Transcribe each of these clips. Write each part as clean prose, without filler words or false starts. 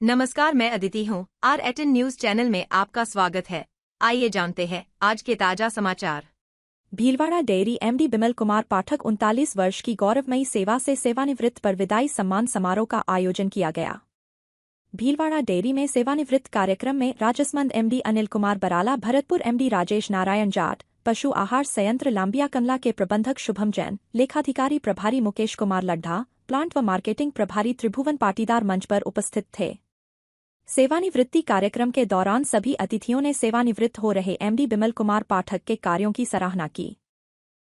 नमस्कार, मैं अदिति हूँ। R18 न्यूज चैनल में आपका स्वागत है। आइए जानते हैं आज के ताजा समाचार। भीलवाड़ा डेयरी एमडी बिमल कुमार पाठक 39 वर्ष की गौरवमयी सेवा से सेवानिवृत्त पर विदाई सम्मान समारोह का आयोजन किया गया। भीलवाड़ा डेयरी में सेवानिवृत्त कार्यक्रम में राजसमंद एमडी अनिल कुमार बराला, भरतपुर एमडी राजेश नारायण जाट, पशु आहार संयंत्र लांबिया कंडला के प्रबंधक शुभम जैन, लेखाधिकारी प्रभारी मुकेश कुमार लड्ढा, प्लांट व मार्केटिंग प्रभारी त्रिभुवन पाटीदार मंच पर उपस्थित थे। सेवानिवृत्ति कार्यक्रम के दौरान सभी अतिथियों ने सेवानिवृत्त हो रहे एमडी बिमल कुमार पाठक के कार्यों की सराहना की।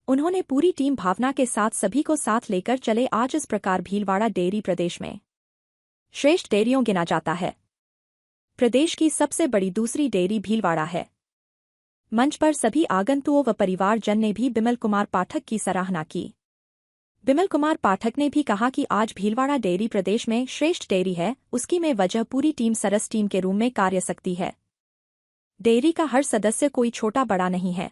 उन्होंने पूरी टीम भावना के साथ सभी को साथ लेकर चले। आज इस प्रकार भीलवाड़ा डेयरी प्रदेश में श्रेष्ठ डेयरियों गिना जाता है। प्रदेश की सबसे बड़ी दूसरी डेयरी भीलवाड़ा है। मंच पर सभी आगंतुकों व परिवारजन ने भी बिमल कुमार पाठक की सराहना की। बिमल कुमार पाठक ने भी कहा कि आज भीलवाड़ा डेयरी प्रदेश में श्रेष्ठ डेयरी है, उसकी में वजह पूरी टीम सरस टीम के रूप में कार्य सकती है। डेयरी का हर सदस्य कोई छोटा बड़ा नहीं है,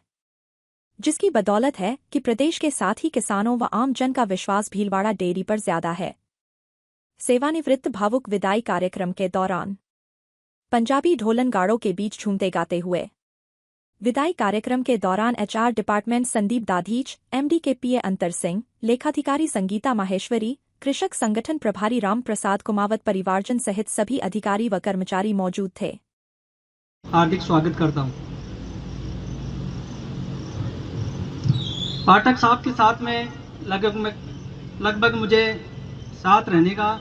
जिसकी बदौलत है कि प्रदेश के साथ ही किसानों व आम जन का विश्वास भीलवाड़ा डेयरी पर ज्यादा है। सेवानिवृत्त भावुक विदाई कार्यक्रम के दौरान पंजाबी ढोलन गाड़ों के बीच झूमते गाते हुए विदाई कार्यक्रम के दौरान HR department Sandeep Dadhich, MD के PA अंतर सिंह, लेखाधिकारी संगीता माहेश्वरी, कृषक संगठन प्रभारी राम प्रसाद कुमावत, परिवारजन सहित सभी अधिकारी व कर्मचारी मौजूद थे। हार्दिक स्वागत करता हूं। पाठक साहब के साथ में लगभग मुझे साथ रहने का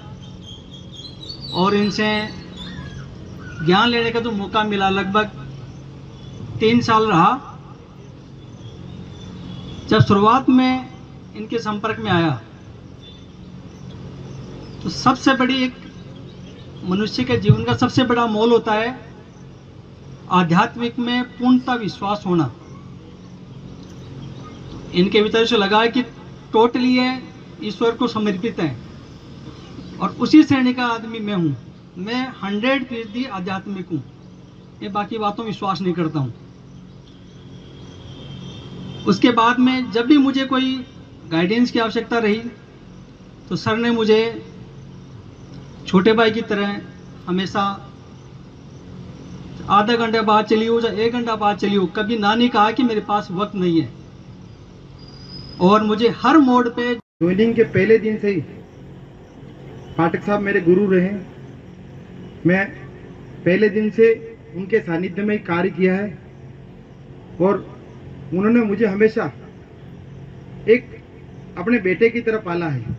और इनसे ज्ञान लेने का जो मौका मिला, लगभग 3 साल रहा। जब शुरुआत में इनके संपर्क में आया तो सबसे बड़ी एक मनुष्य के जीवन का सबसे बड़ा मोल होता है आध्यात्मिक में पूर्णता विश्वास होना। इनके भीतर से लगा है कि टोटली ये ईश्वर को समर्पित है और उसी श्रेणी का आदमी मैं हूँ। मैं 100% आध्यात्मिक हूँ, ये बाकी बातों में विश्वास नहीं करता हूँ। उसके बाद में जब भी मुझे कोई गाइडेंस की आवश्यकता रही तो सर ने मुझे छोटे भाई की तरह हमेशा आधा घंटे बाद चली हो या 1 घंटा बाद चली हो, कभी ना नहीं कहा कि मेरे पास वक्त नहीं है। और मुझे हर मोड पे ज्वाइनिंग के पहले दिन से ही पाठक साहब मेरे गुरु रहे। मैं पहले दिन से उनके सानिध्य में ही कार्य किया है और उन्होंने मुझे हमेशा एक अपने बेटे की तरह पाला है।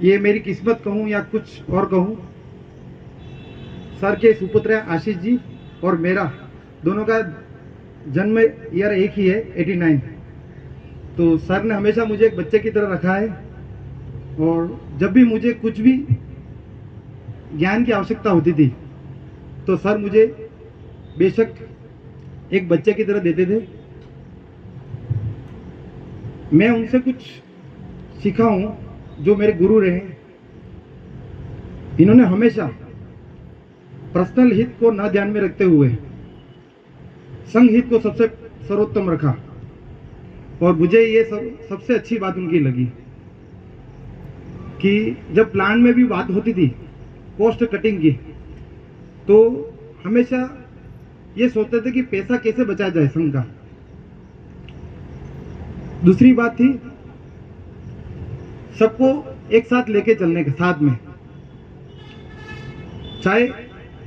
ये मेरी किस्मत कहूँ या कुछ और कहूँ, सर के सुपुत्र आशीष जी और मेरा दोनों का जन्म ईयर एक ही है, 89। तो सर ने हमेशा मुझे एक बच्चे की तरह रखा है और जब भी मुझे कुछ भी ज्ञान की आवश्यकता होती थी तो सर मुझे बेशक एक बच्चे की तरह देते थे। मैं उनसे कुछ सीखा हूं जो मेरे गुरु रहे। इन्होंने हमेशा पर्सनल हित को न ध्यान में रखते हुए संघ हित को सबसे सर्वोत्तम रखा और मुझे ये सबसे अच्छी बात उनकी लगी कि जब प्लांट में भी बात होती थी कॉस्ट कटिंग की तो हमेशा ये सोचते थे कि पैसा कैसे बचाया जाए संघ का। दूसरी बात थी सबको एक साथ लेके चलने के साथ में, चाहे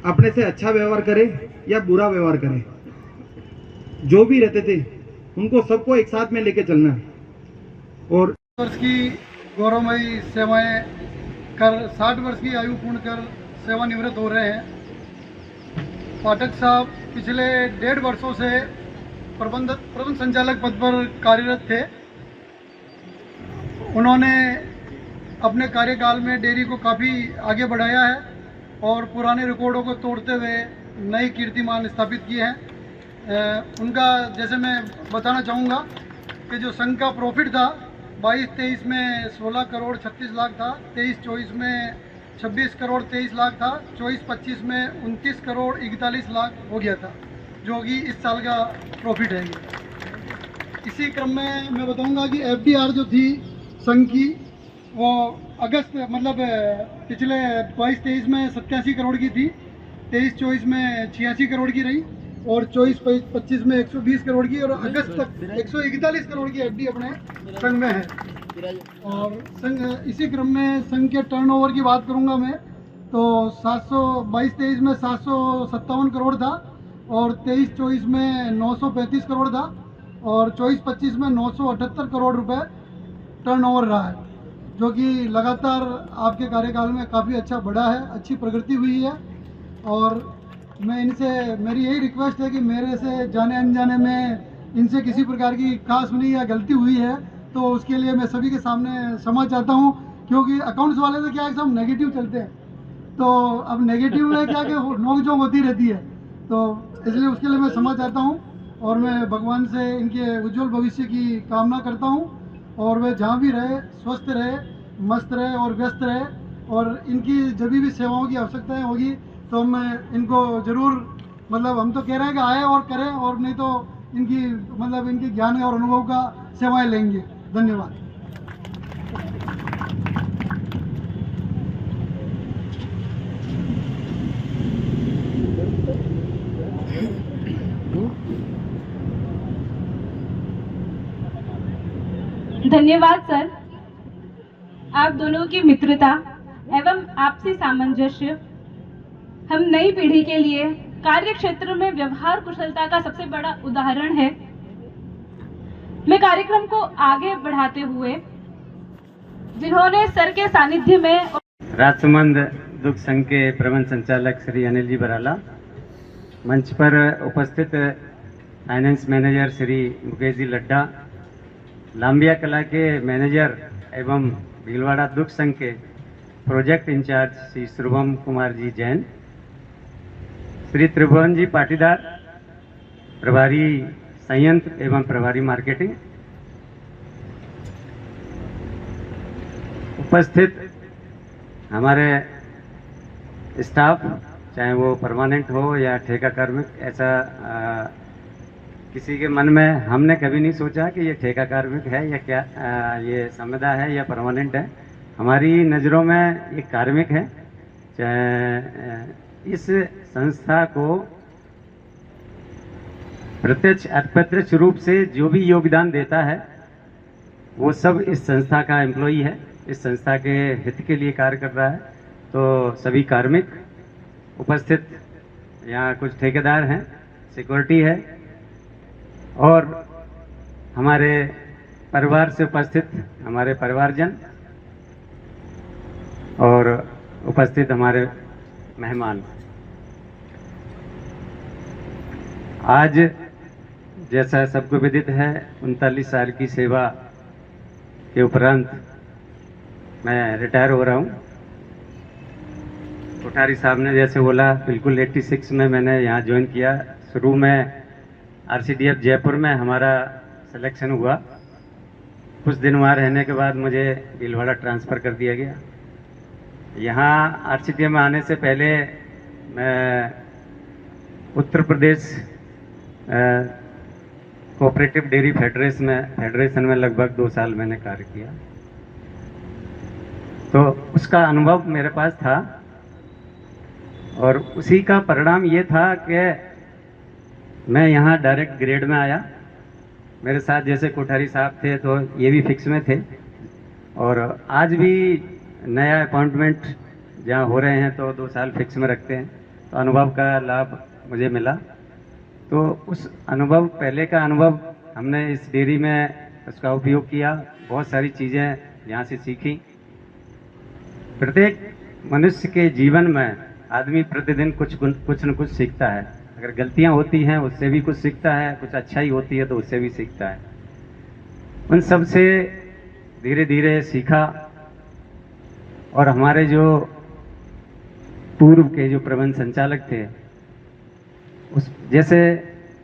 अपने से अच्छा व्यवहार करे या बुरा व्यवहार करे, जो भी रहते थे उनको सबको एक साथ में लेके चलना है। और वर्ष की गौरवमयी सेवाएं कर 60 वर्ष की आयु पूर्ण कर सेवानिवृत्त हो रहे हैं। पाठक साहब पिछले 1.5 वर्षों से प्रबंध संचालक पद पर कार्यरत थे। उन्होंने अपने कार्यकाल में डेयरी को काफ़ी आगे बढ़ाया है और पुराने रिकॉर्डों को तोड़ते हुए नए कीर्तिमान स्थापित किए हैं। उनका जैसे मैं बताना चाहूँगा कि जो संघ का प्रॉफिट था 22-23 में 16 करोड़ 36 लाख था, 23-24 में 26 करोड़ 23 लाख था, 24-25 में 29 करोड़ 41 लाख हो गया था, जो कि इस साल का प्रॉफिट है। इसी क्रम में मैं बताऊंगा कि FDR जो थी संघ की वो अगस्त मतलब पिछले 22-23 में 87 करोड़ की थी, 23-24 में 86 करोड़ की रही और 24-25 में 120 करोड़ की और अगस्त तक 141 करोड़ की एफडी अपने संघ में है। और संघ इसी क्रम में संघ के टर्नओवर की बात करूंगा मैं तो 722-23 में 757 करोड़ था और 23-24 में 935 करोड़ था और 24-25 में 978 करोड़ रुपए टर्नओवर रहा है, जो कि लगातार आपके कार्यकाल में काफ़ी अच्छा बढ़ा है, अच्छी प्रगति हुई है। और मैं इनसे, मेरी यही रिक्वेस्ट है कि मेरे से जाने अनजाने में इनसे किसी प्रकार की कासमनी या गलती हुई है तो उसके लिए मैं सभी के सामने क्षमा चाहता हूं, क्योंकि अकाउंट्स वाले तो क्या है सब नेगेटिव चलते हैं, तो अब नेगेटिव में क्या कि नोकझोंक होती रहती है, तो इसलिए उसके लिए मैं क्षमा चाहता हूं और मैं भगवान से इनके उज्जवल भविष्य की कामना करता हूं और वे जहाँ भी रहे स्वस्थ रहे, मस्त रहे और व्यस्त रहे और इनकी जब भी सेवाओं की आवश्यकताएं होगी तो मैं इनको ज़रूर, मतलब हम तो कह रहे हैं कि आए और करें और नहीं तो इनकी मतलब इनके ज्ञान और अनुभव का सेवाएं लेंगे। धन्यवाद। धन्यवाद सर। आप दोनों की मित्रता एवं आपसी सामंजस्य हम नई पीढ़ी के लिए कार्य क्षेत्र में व्यवहार कुशलता का सबसे बड़ा उदाहरण है। मैं कार्यक्रम को आगे बढ़ाते हुए जिन्होंने सर के सानिध्य में राजसमंद दुग्ध संघ के प्रबंध संचालक श्री अनिल जी बराला, मंच पर उपस्थित फाइनेंस मैनेजर श्री मुकेश जी लड्डा, लांबिया कला के मैनेजर एवं भीलवाड़ा दुग्ध संघ के प्रोजेक्ट इंचार्ज श्री शुभम कुमार जी जैन, श्री त्रिभुवन जी पाटीदार, प्रभारी संयंत्र एवं प्रभारी मार्केटिंग, उपस्थित हमारे स्टाफ, चाहे वो परमानेंट हो या ठेका कार्मिक, ऐसा किसी के मन में हमने कभी नहीं सोचा कि ये ठेका कार्मिक है या क्या, ये संविदा है या परमानेंट है। हमारी नज़रों में ये कार्मिक है। चाहे इस संस्था को प्रत्यक्ष अप्रत्यक्ष रूप से जो भी योगदान देता है वो सब इस संस्था का एम्प्लॉई है, इस संस्था के हित के लिए कार्य कर रहा है। तो सभी कार्मिक उपस्थित, यहाँ कुछ ठेकेदार हैं, सिक्योरिटी है और हमारे परिवार से उपस्थित हमारे परिवारजन और उपस्थित हमारे मेहमान। आज जैसा सबको विदित है 39 साल की सेवा के उपरांत मैं रिटायर हो रहा हूँ। कोठारी साहब ने जैसे बोला, बिल्कुल 86 में मैंने यहाँ ज्वाइन किया। शुरू में RCDF जयपुर में हमारा सिलेक्शन हुआ, कुछ दिन वहाँ रहने के बाद मुझे भीलवाड़ा ट्रांसफ़र कर दिया गया। यहाँ RCDF में आने से पहले मैं Uttar Pradesh cooperative dairy federation में लगभग 2 साल मैंने कार्य किया, तो उसका अनुभव मेरे पास था और उसी का परिणाम ये था कि मैं यहाँ डायरेक्ट ग्रेड में आया। मेरे साथ जैसे कोठारी साहब थे तो ये भी फिक्स में थे और आज भी नया अपॉइंटमेंट जहाँ हो रहे हैं तो 2 साल फिक्स में रखते हैं, तो अनुभव का लाभ मुझे मिला। तो उस अनुभव, पहले का अनुभव हमने इस डेयरी में उसका उपयोग किया, बहुत सारी चीज़ें यहाँ से सीखी। प्रत्येक मनुष्य के जीवन में आदमी प्रतिदिन कुछ न कुछ सीखता है। अगर गलतियाँ होती हैं उससे भी कुछ सीखता है, कुछ अच्छाई होती है तो उससे भी सीखता है। उन सब से धीरे धीरे सीखा और हमारे जो पूर्व के जो प्रबंध संचालक थे, उस जैसे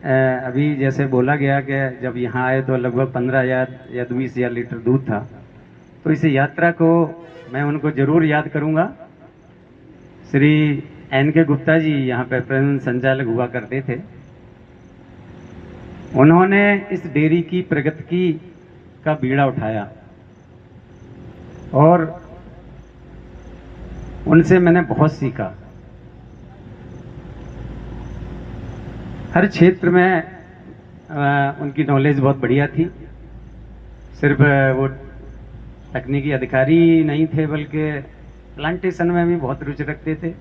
अभी जैसे बोला गया कि जब यहाँ आए तो लगभग 15 या 20,000 लीटर दूध था, तो इस यात्रा को मैं उनको जरूर याद करूँगा। श्री NK गुप्ता जी यहाँ पे प्रबंध संचालक हुआ करते थे, उन्होंने इस डेयरी की प्रगति का बीड़ा उठाया और उनसे मैंने बहुत सीखा। हर क्षेत्र में उनकी नॉलेज बहुत बढ़िया थी। सिर्फ वो तकनीकी अधिकारी नहीं थे, बल्कि प्लांटेशन में भी बहुत रुचि रखते थे।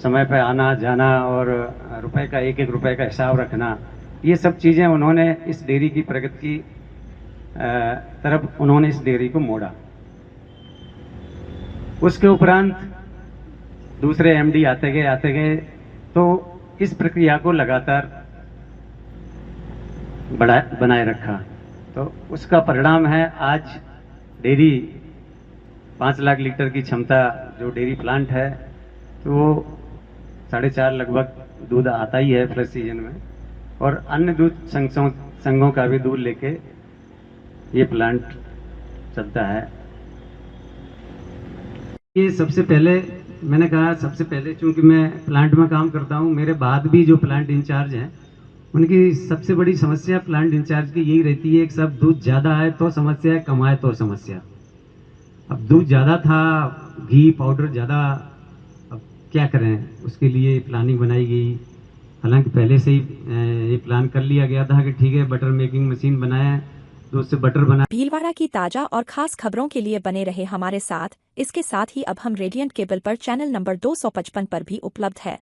समय पर आना जाना और रुपए का एक एक रुपए का हिसाब रखना, ये सब चीज़ें उन्होंने इस डेयरी की प्रगति की तरफ उन्होंने इस डेयरी को मोड़ा। उसके उपरांत दूसरे एमडी आते गए तो इस प्रक्रिया को लगातार बनाए रखा। तो उसका परिणाम है आज डेयरी 5 लाख लीटर की क्षमता जो डेयरी प्लांट है, तो 4.5 लगभग दूध आता ही है फ्लश सीजन में, और अन्य दूध संघों का भी दूध लेके ये प्लांट चलता है। ये सबसे पहले मैंने कहा, सबसे पहले चूंकि मैं प्लांट में काम करता हूँ, मेरे बाद भी जो प्लांट इंचार्ज हैं उनकी सबसे बड़ी समस्या प्लांट इंचार्ज की यही रहती है कि सब दूध ज़्यादा है तो समस्या है, कम आए तो समस्या। अब दूध ज़्यादा था, घी पाउडर ज़्यादा, अब क्या करें, उसके लिए प्लानिंग बनाई गई। हालांकि पहले से ही ये प्लान कर लिया गया था कि ठीक है बटर मेकिंग मशीन बनाया तो उससे बटर बना। भीलवाड़ा की ताजा और खास खबरों के लिए बने रहे हमारे साथ। इसके साथ ही अब हम रेडियंट केबल पर चैनल नंबर 255 पर भी उपलब्ध है।